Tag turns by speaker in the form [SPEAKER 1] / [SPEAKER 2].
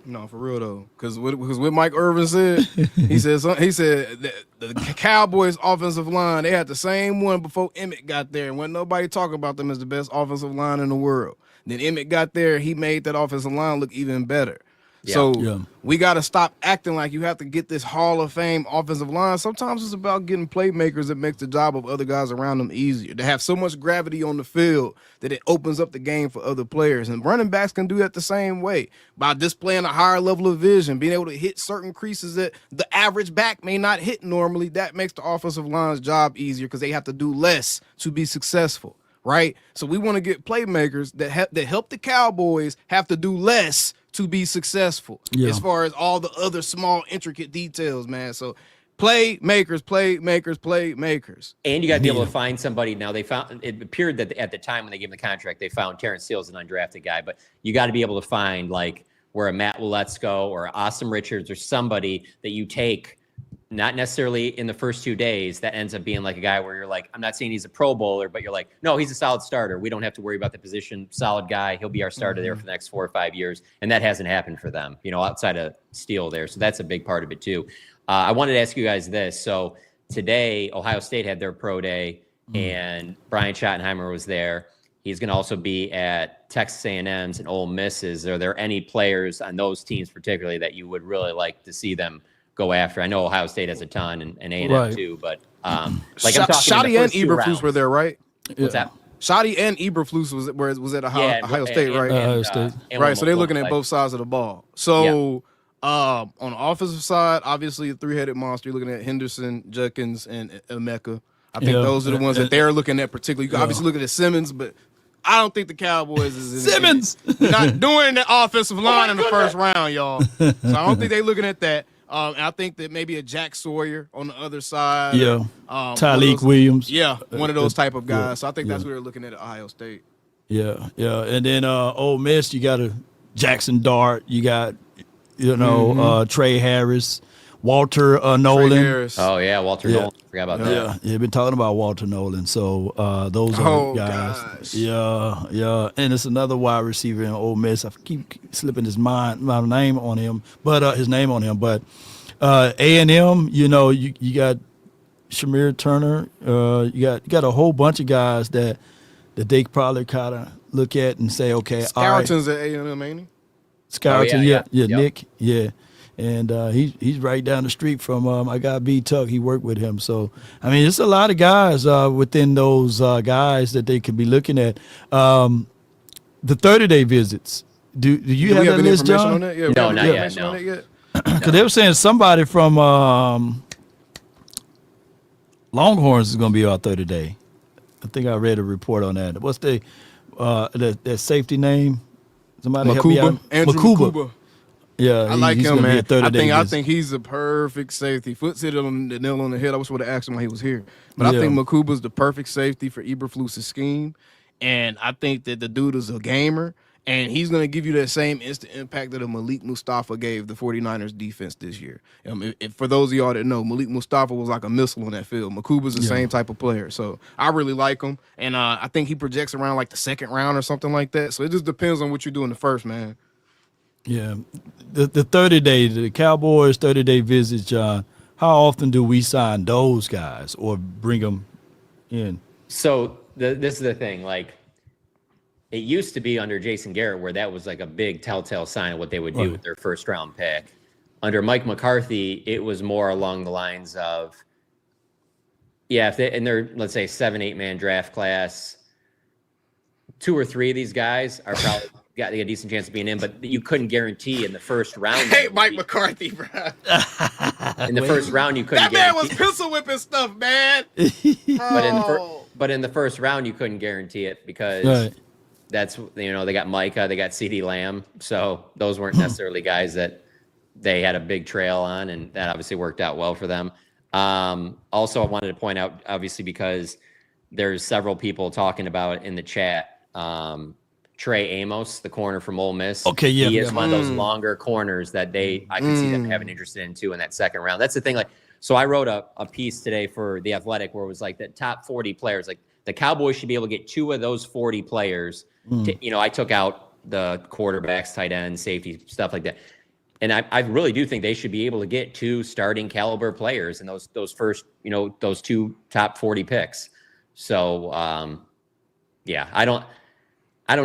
[SPEAKER 1] No, for real though, because what Mike Irvin said, he said that the Cowboys offensive line, they had the same one before Emmett got there, and wasn't nobody talking about them as the best offensive line in the world. Then Emmett got there, he made that offensive line look even better.
[SPEAKER 2] Yeah.
[SPEAKER 1] So
[SPEAKER 3] Yeah.
[SPEAKER 1] we got to stop acting like you have to get this Hall of Fame offensive line. Sometimes it's about getting playmakers that makes the job of other guys around them easier. They have so much gravity on the field that it opens up the game for other players. And running backs can do that the same way by displaying a higher level of vision, being able to hit certain creases that the average back may not hit normally. That makes the offensive line's job easier because they have to do less to be successful. Right? So we want to get playmakers that help the Cowboys have to do less to be successful as far as all the other small intricate details, man. So playmakers.
[SPEAKER 2] And you got to be able to find somebody. Now, it appeared that at the time when they gave him the contract, they found Terrence Steele as an undrafted guy, but you got to be able to find like where a Matt Waletzko or Austin Richards or somebody that you take, not necessarily in the first 2 days, that ends up being like a guy where you're like, I'm not saying he's a Pro Bowler, but you're like, no, he's a solid starter. We don't have to worry about the position. Solid guy. He'll be our starter there for the next 4 or 5 years. And that hasn't happened for them, outside of Steele there. So that's a big part of it too. I wanted to ask you guys this. So today, Ohio State had their pro day and Brian Schottenheimer was there. He's going to also be at Texas A&M's and Ole Miss's. Are there any players on those teams particularly that you would really like to see them go after? I know Ohio State has a ton and A&M too, but I'm talking
[SPEAKER 1] Shotty and Eberflus were there, right?
[SPEAKER 2] What's that?
[SPEAKER 1] Shotty and Eberflus was at Ohio State, right?
[SPEAKER 3] Ohio State.
[SPEAKER 1] Right, so they're looking at both sides of the ball. So on the offensive side, obviously a three-headed monster. You're looking at Henderson, Judkins, and Emeka. I think those are the ones that they're looking at particularly. You can obviously look at Simmons, but I don't think the Cowboys is not doing the offensive line in the first round, y'all. So I don't think they're looking at that. And I think that maybe a Jack Sawyer on the other side.
[SPEAKER 3] Yeah. Tyleek Williams.
[SPEAKER 1] Yeah, one of those type of guys. So I think that's what they're looking at Ohio State.
[SPEAKER 3] Yeah. And then Ole Miss, you got a Jackson Dart. You got, Trey Harris, Walter Nolan.
[SPEAKER 1] Harris.
[SPEAKER 2] Oh, yeah, Walter Nolan. Forgot about that.
[SPEAKER 3] Yeah, been talking about Walter Nolan. So those are guys.
[SPEAKER 1] Gosh.
[SPEAKER 3] Yeah. And it's another wide receiver in Ole Miss. I keep slipping my name on him, but A&M, you got Shamir Turner. You got a whole bunch of guys that they probably kind of look at and say, okay,
[SPEAKER 1] Scarleton's at A&M, ain't he?
[SPEAKER 3] Scarleton,
[SPEAKER 2] Yep.
[SPEAKER 3] Nick, and he's right down the street from my guy B Tuck. He worked with him, so I mean, it's a lot of guys within those guys that they could be looking at. The 30-day visits. Do you have that list, John?
[SPEAKER 1] On that? Yeah,
[SPEAKER 2] No, not
[SPEAKER 1] yet.
[SPEAKER 2] yet.
[SPEAKER 3] Because they were saying somebody from Longhorns is going to be our 30-day. I think I read a report on that. What's that safety name? Somebody help me out.
[SPEAKER 1] Andrew Mukuba.
[SPEAKER 3] Yeah,
[SPEAKER 1] I like him, man. I think he's a perfect safety. Foots hit on the nail on the head. I wish I would have asked him why he was here. But I think Mukuba's the perfect safety for Eberflus' scheme. And I think that the dude is a gamer. And he's going to give you that same instant impact that a Malik Mustafa gave the 49ers defense this year. For those of y'all that know, Malik Mustafa was like a missile on that field. Makuba's the same type of player. So I really like him. And I think he projects around like the second round or something like that. So it just depends on what you do in the first, man.
[SPEAKER 3] Yeah. The 30-day, the Cowboys 30-day visits, John, how often do we sign those guys or bring them in?
[SPEAKER 2] So this is the thing, like, it used to be under Jason Garrett where that was like a big telltale sign of what they would do with their first round pick. Under Mike McCarthy, it was more along the lines of, if they, in their, let's say, 7-8 man draft class, 2 or 3 of these guys are probably got a decent chance of being in, but you couldn't guarantee in the first round.
[SPEAKER 1] I hate Mike McCarthy, bro.
[SPEAKER 2] In the first round, you couldn't
[SPEAKER 1] That man
[SPEAKER 2] guarantee.
[SPEAKER 1] was pencil whipping stuff, man.
[SPEAKER 2] But in the first round, you couldn't guarantee it because that's, they got Micah, they got CeeDee Lamb. So those weren't necessarily guys that they had a big trail on, and that obviously worked out well for them. Also, I wanted to point out, obviously, because there's several people talking about in the chat, Trey Amos, the corner from Ole Miss.
[SPEAKER 3] Okay, yeah.
[SPEAKER 2] He is one of those longer corners that I can see them having interest in too in that second round. That's the thing. Like, so I wrote a piece today for The Athletic where it was like the top 40 players. Like, the Cowboys should be able to get 2 of those 40 players. I took out the quarterbacks, tight ends, safety, stuff like that. And I really do think they should be able to get 2 starting caliber players in those first, those 2 top 40 picks. So, yeah, I don't know